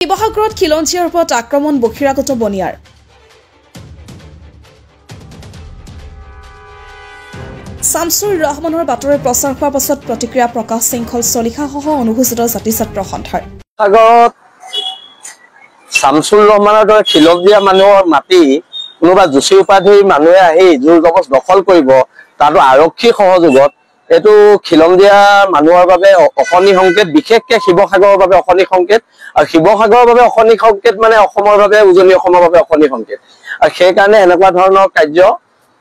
শিৱসাগৰত খিলঞ্জীয়াৰ ওপৰত আক্ৰমণ বহিৰাগত বনিয়াৰ শামছুৰ ৰহমানৰ বাতৰি প্ৰচাৰ হোৱাৰ পাছত প্ৰতিক্ৰিয়া প্ৰকাশ শৃংখল চলিহাসহ অনুসূচিত জাতি ছাত্ৰ সন্থাৰ সাগৰত শামছুৰ ৰহমানৰ দৰে খিলঞ্জীয়া মানুহৰ মাটি কোনোবা জুচি উপাধিৰ মানুহে আহি জোৰ জবজ দখল কৰিব তাতো আৰক্ষী সহযোগত এটো খিলঞ্জীয়া মানুহৰ বাবে অখনি সংকেত বিশেষকৈ শিৱসাগৰৰ বাবে অখনি সংকেত আৰু শিৱসাগৰৰ বাবে অখনি সংকেত মানে অসমৰ বাবে উজনি অসমৰ বাবে অখনি সংকেত আৰু সেই কাৰণে এনেকুৱা ধৰণৰ কাৰ্য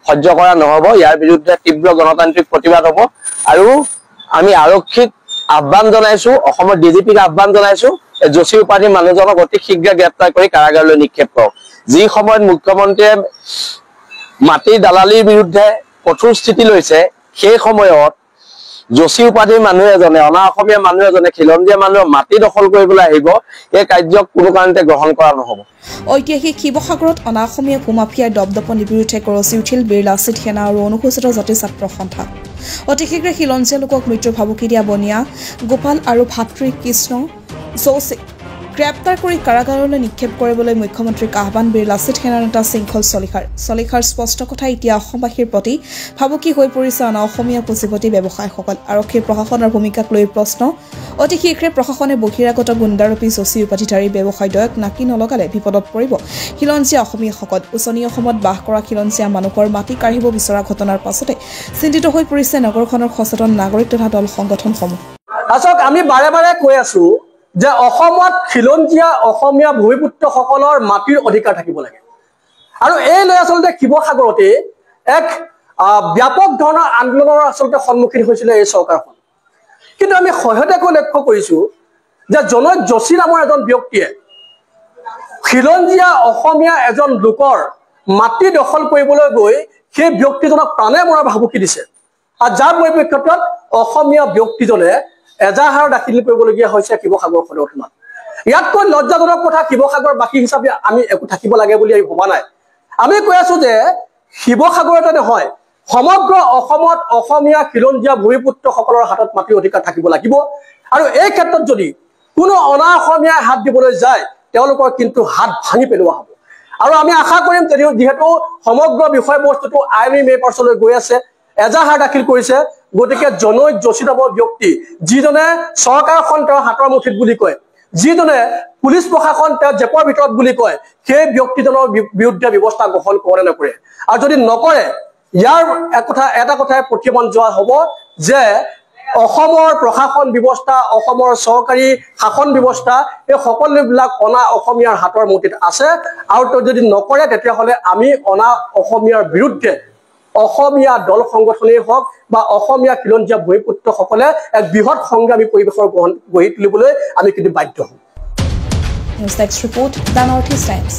সহ্য কৰা নহব ইয়াৰ বিৰুদ্ধে তীব্ৰ গণতান্ত্ৰিক প্ৰতিবাদ হ'ব আৰু আমি আৰক্ষীক আহ্বান জনাইছো অসমৰ ডিজিপিক আহ্বান জনাইছো জোচি উপাধি মানুহজনক অতি শীঘ্ৰে গ্ৰেপ্তাৰ কৰি কাৰাগাৰলৈ নিক্ষেপ কৰক যি সময়ত মুখ্যমন্ত্ৰীয়ে মাটিৰ দালালিৰ বিৰুদ্ধে কঠোৰ স্থিতি লৈছে সেই সময়ত জোচি উপাধিৰ মানুহ এজনে অনা অসমীয়া মানুহ এজনে খিলঞ্জীয়া মানুহৰ মাটি দখল কৰিবলৈ আহিব এই কাৰ্যক কোনো কাৰণতে গ্ৰহণ কৰা নহব ঐতিহাসিক শিৱসাগৰত অনা অসমীয়া ভূমাফিয়াৰ দপদপনিৰ বিৰুদ্ধে গৰজি উঠিল বীৰ লাচিত সেনা আৰু অনুসূচিত জাতি ছাত্ৰ সন্থা অতি শীঘ্ৰে খিলঞ্জীয়া লোকক মৃত্যুৰ ভাবুকি দিয়া বনিয়া গোপাল আৰু ভাতৃ কৃষ্ণ জৌচিক গ্ৰেপ্তাৰ কৰি কাৰাগাৰলৈ নিক্ষেপ কৰিবলৈ মুখ্যমন্ত্ৰীক আহ্বান বীৰ লাচিত সেনাৰ নেতা শৃংখল চলিহাৰ স্পষ্ট কথা এতিয়া অসমবাসীৰ প্ৰতি ভাবুকি হৈ পৰিছে অনা অসমীয়া পুঁজিপতি ব্যৱসায়ীসকল আৰক্ষী প্ৰশাসনৰ ভূমিকাক লৈ প্ৰশ্ন অতি শীঘ্ৰে প্ৰশাসনে বহিৰাগত গুণ্ডাৰূপী জোচি উপাধিধাৰী ব্যৱসায়দ্বয়ক নাকি নলগালে বিপদত পৰিব খিলঞ্জীয়া অসমীয়াসকল উজনি অসমত বাস কৰা খিলঞ্জীয়া মানুহৰ মাটি কাঢ়িব বিচৰা ঘটনাৰ পাছতে চিন্তিত হৈ পৰিছে নগৰখনৰ সচেতন নাগৰিক তথা দল সংগঠনসমূহ আচক আমি বাৰে বাৰে কৈ আছো যে অসমত খিলঞ্জীয়া অসমীয়া ভূমিপুত্ৰসকলৰ মাটিৰ অধিকাৰ থাকিব লাগে আৰু এই লৈ আচলতে শিৱসাগৰতে এক ব্যাপক ধৰণৰ আন্দোলনৰ আচলতে সন্মুখীন হৈছিল এই চৰকাৰখন কিন্তু আমি সহজকৈ লক্ষ্য কৰিছো যে জনৈক যোশী নামৰ এজন ব্যক্তিয়ে খিলঞ্জীয়া অসমীয়া এজন লোকৰ মাটি দখল কৰিবলৈ গৈ সেই ব্যক্তিজনক প্ৰাণে মৰাৰ ভাবুকি দিছে আৰু যাৰ পৰিপ্ৰেক্ষিতত অসমীয়া ব্যক্তিজনে এজাহাৰ দাখিল কৰিবলগীয়া হৈছে শিৱসাগৰ সদৰখনত ইয়াতকৈ লজ্জাজনক কথা শিৱসাগৰবাসী হিচাপে আমি একো থাকিব লাগে বুলি আমি ভবা নাই আমি কৈ আছো যে শিৱসাগৰতে নহয় সমগ্ৰ অসমত অসমীয়া খিলঞ্জীয়া ভূমিপুত্ৰসকলৰ হাতত মাটিৰ অধিকাৰ থাকিব লাগিব আৰু এই ক্ষেত্ৰত যদি কোনো অনা অসমীয়াই হাত দিবলৈ যায় তেওঁলোকৰ কিন্তু হাত ভাঙি পেলোৱা হ'ব আৰু আমি আশা কৰিম যিহেতু সমগ্ৰ বিষয়বস্তুটো আইনী মেপাৰ্ছলৈ গৈ আছে এজাহাৰ দাখিল কৰিছে গতিকে জনৈক যোশী নামৰ ব্যক্তি যিজনে চৰকাৰখন তেওঁৰ হাতৰ মুঠিত বুলি কয় যিজনে পুলিচ প্ৰশাসন তেওঁ জেপৰ ভিতৰত বুলি কয় সেই ব্যক্তিজনৰ বিৰুদ্ধে ব্যৱস্থা গ্ৰহণ কৰে নকৰে আৰু যদি নকৰে ইয়াৰ এটা কথাই প্ৰতিমান যোৱা হ'ব যে অসমৰ প্ৰশাসন ব্যৱস্থা অসমৰ চৰকাৰী শাসন ব্যৱস্থা এই সকলোবিলাক অনা অসমীয়াৰ হাতৰ মুঠিত আছে আৰু যদি নকৰে তেতিয়াহ'লে আমি অনা অসমীয়াৰ বিৰুদ্ধে অসমীয়া দল সংগঠনেই হওক বা অসমীয়া খিলঞ্জীয়া ভূমিপুত্ৰসকলে এক বৃহৎ সংগ্ৰামী পৰিৱেশৰ গঢ়ি তুলিবলৈ আমি কিন্তু বাধ্য হ'ম news desk report the north east times